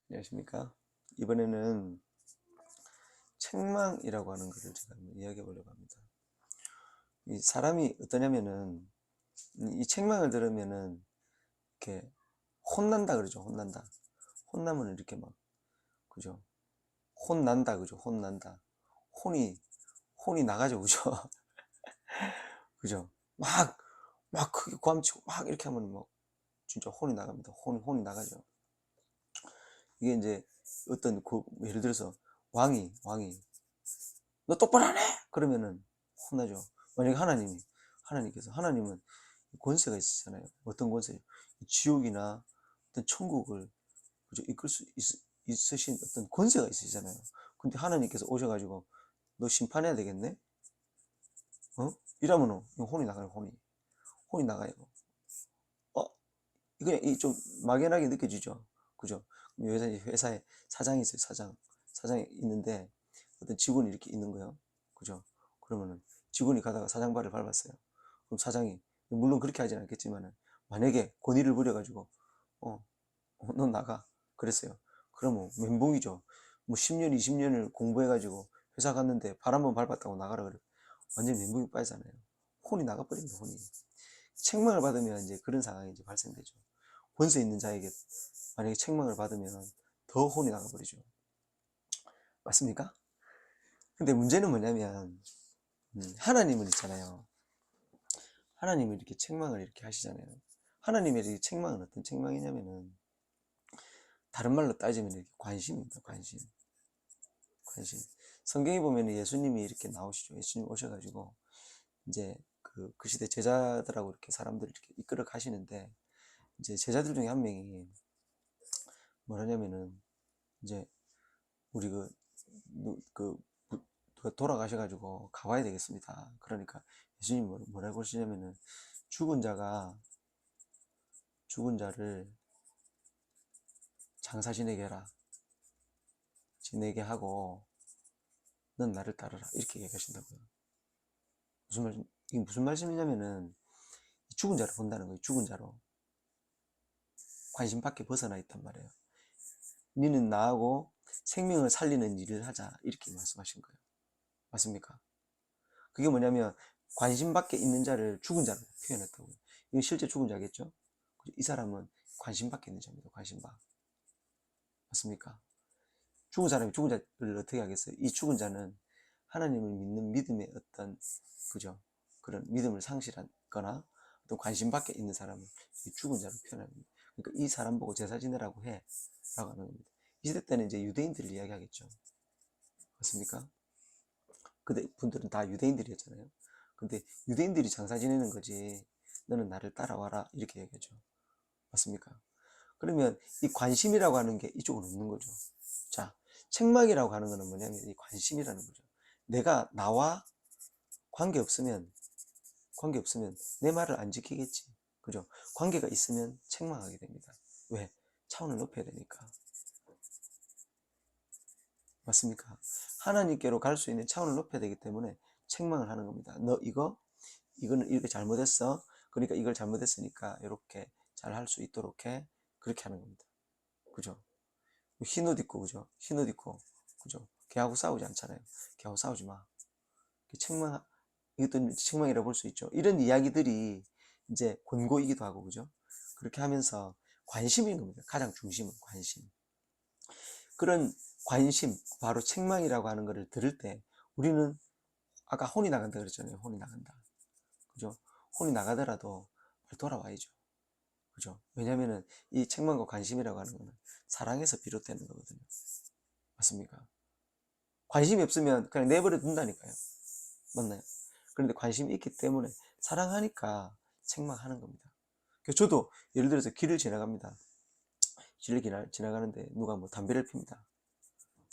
안녕하십니까. 이번에는 책망이라고 하는 것을 제가 한번 이야기해 보려고 합니다. 이 사람이 어떠냐면은 이 책망을 들으면은 이렇게 혼난다 그러죠. 혼난다. 혼나면 이렇게 막 그죠. 혼난다 그죠. 혼난다. 혼이 나가죠. 그죠. 그죠. 막 크게 고함치고 막 이렇게 하면 막 진짜 혼이 나갑니다. 혼이 나가죠. 이게 이제 어떤 예를 들어서 왕이 너 똑바로 안 해! 그러면은 혼나죠. 만약에 하나님은 권세가 있으잖아요. 어떤 권세? 지옥이나 어떤 천국을 그죠? 이끌 수 있으신 어떤 권세가 있으시잖아요. 근데 하나님께서 오셔가지고 너 심판해야 되겠네? 어? 이러면 혼이 나가요, 혼이 나가요. 어? 그냥 좀 막연하게 느껴지죠. 그죠? 회사에 사장이 있어요, 사장이 있는데 어떤 직원이 이렇게 있는 거예요. 그죠? 그러면은 직원이 가다가 사장 발을 밟았어요. 그럼 사장이, 물론 그렇게 하진 않겠지만은, 만약에 권위를 부려가지고, 어, 넌 나가. 그랬어요. 그러면 멘붕이죠. 뭐 10년, 20년을 공부해가지고 회사 갔는데 발 한 번 밟았다고 나가라 그래. 완전 멘붕이 빠지잖아요. 혼이 나가버립니다, 혼이. 책망을 받으면 이제 그런 상황이 이제 발생되죠. 권세 있는 자에게 만약에 책망을 받으면 더 혼이 나가버리죠. 맞습니까? 근데 문제는 뭐냐면, 하나님은 있잖아요. 하나님이 이렇게 책망을 이렇게 하시잖아요. 하나님의 이 책망은 어떤 책망이냐면은, 다른 말로 따지면 이렇게 관심입니다. 관심. 성경에 보면 예수님이 이렇게 나오시죠. 예수님 오셔가지고, 이제 그 시대 제자들하고 이렇게 사람들을 이렇게 이끌어 가시는데, 이제 제자들 중에 한 명이 뭐라냐면은, 이제 우리 그 누가 돌아가셔가지고 가봐야 되겠습니다. 그러니까 예수님이 뭐라고 하시냐면은, 죽은 자를 장사 지내게 해라. 지내게 하고 넌 나를 따르라. 이렇게 얘기하신다고요. 이게 무슨 말씀이냐면은, 죽은 자를 본다는 거예요. 죽은 자로. 관심 밖에 벗어나 있단 말이에요. 니는 나하고 생명을 살리는 일을 하자. 이렇게 말씀하신 거예요. 맞습니까? 그게 뭐냐면, 관심 밖에 있는 자를 죽은 자로 표현했다고요. 이건 실제 죽은 자겠죠? 이 사람은 관심 밖에 있는 자입니다. 관심 밖. 맞습니까? 죽은 사람이 죽은 자를 어떻게 하겠어요? 이 죽은 자는 하나님을 믿는 믿음의 어떤, 그죠? 그런 믿음을 상실하거나 어떤 관심 밖에 있는 사람을 죽은 자로 표현합니다. 그러니까 이 사람 보고 제사 지내라고 해. 라고 하는 겁니다. 이 시대 때는 이제 유대인들을 이야기하겠죠. 맞습니까? 그때 분들은 다 유대인들이었잖아요. 근데 유대인들이 장사 지내는 거지, 너는 나를 따라와라. 이렇게 얘기하죠. 맞습니까? 그러면 이 관심이라고 하는 게 이쪽은 없는 거죠. 자, 책망이라고 하는 거는 뭐냐면 이 관심이라는 거죠. 내가 나와 관계 없으면 내 말을 안 지키겠지. 그죠? 관계가 있으면 책망하게 됩니다. 왜? 차원을 높여야 되니까. 맞습니까? 하나님께로 갈 수 있는 차원을 높여야 되기 때문에 책망을 하는 겁니다. 너 이거는 이렇게 잘못했어. 그러니까 이걸 잘못했으니까 이렇게 잘 할 수 있도록 해. 그렇게 하는 겁니다. 그죠? 흰 옷 입고, 그죠? 흰 옷 입고, 그죠? 걔하고 싸우지 않잖아요. 걔하고 싸우지 마. 이것도 책망이라고 볼 수 있죠. 이런 이야기들이 이제 권고이기도 하고, 그죠? 그렇게 하면서 관심인 겁니다. 가장 중심은 관심. 그런 관심, 바로 책망이라고 하는 것을 들을 때 우리는 아까 혼이 나간다 그랬잖아요. 혼이 나간다. 그죠? 혼이 나가더라도 돌아와야죠. 그죠? 왜냐면은 이 책망과 관심이라고 하는 거는 사랑에서 비롯되는 거거든요. 맞습니까? 관심이 없으면 그냥 내버려 둔다니까요. 맞나요? 그런데 관심이 있기 때문에 사랑하니까 책망하는 겁니다. 저도 예를 들어서 길을 지나갑니다. 길을 지나가는데 누가 뭐 담배를 핍니다.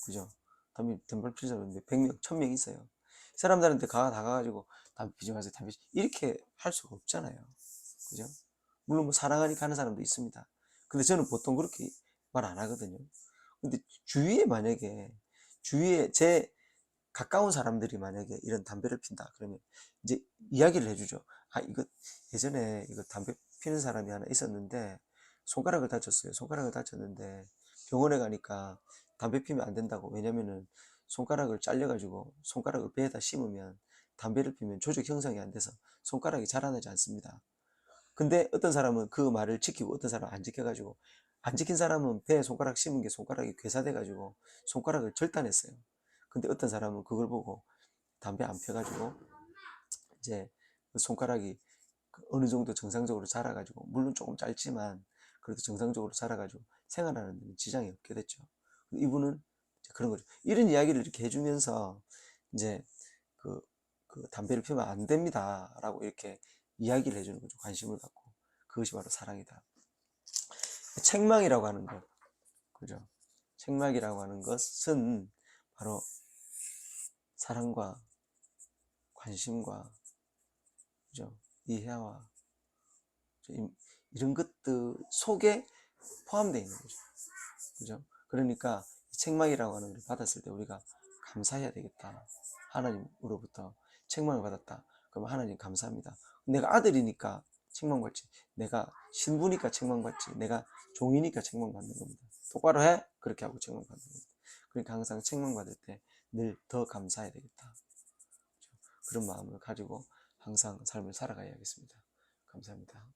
그죠? 담배를 피는 사람이 100명, 1000명 있어요. 이 사람들한테 다가가지고 담배 피지 마세요, 이렇게 할 수가 없잖아요. 그죠? 물론 뭐 사랑하니까 하는 사람도 있습니다. 근데 저는 보통 그렇게 말 안 하거든요. 근데 주위에 제 가까운 사람들이 만약에 이런 담배를 핀다 그러면 이제 이야기를 해주죠. 아, 이거 예전에 이거 담배 피는 사람이 하나 있었는데 손가락을 다쳤어요. 손가락을 다쳤는데 병원에 가니까 담배 피우면 안 된다고. 왜냐면은 손가락을 잘려가지고 손가락을 배에다 심으면 담배를 피우면 조직 형성이 안 돼서 손가락이 자라나지 않습니다. 근데 어떤 사람은 그 말을 지키고 어떤 사람은 안 지켜가지고, 안 지킨 사람은 배에 손가락 심은 게 손가락이 괴사돼가지고 손가락을 절단했어요. 근데 어떤 사람은 그걸 보고 담배 안 펴가지고 이제 그 손가락이 어느 정도 정상적으로 자라가지고, 물론 조금 짧지만 그래도 정상적으로 자라가지고 생활하는 데는 지장이 없게 됐죠. 이분은 그런 거죠. 이런 이야기를 이렇게 해주면서 이제 그, 그 담배를 피우면 안 됩니다 라고 이렇게 이야기를 해주는 거죠. 관심을 갖고. 그것이 바로 사랑이다. 책망이라고 하는 것, 그죠? 책망이라고 하는 것은 바로 사랑과 관심과, 그죠? 이해와 이런 것들 속에 포함되어 있는 거죠. 그죠? 그러니까 책망이라고 하는 걸 받았을 때 우리가 감사해야 되겠다. 하나님으로부터 책망을 받았다. 그러면 하나님 감사합니다. 내가 아들이니까 책망받지, 내가 신부니까 책망받지, 내가 종이니까 책망받는 겁니다. 똑바로 해? 그렇게 하고 책망받는 겁니다. 그러니까 항상 책망받을 때 늘 더 감사해야 되겠다. 그런 마음을 가지고 항상 삶을 살아가야겠습니다. 감사합니다.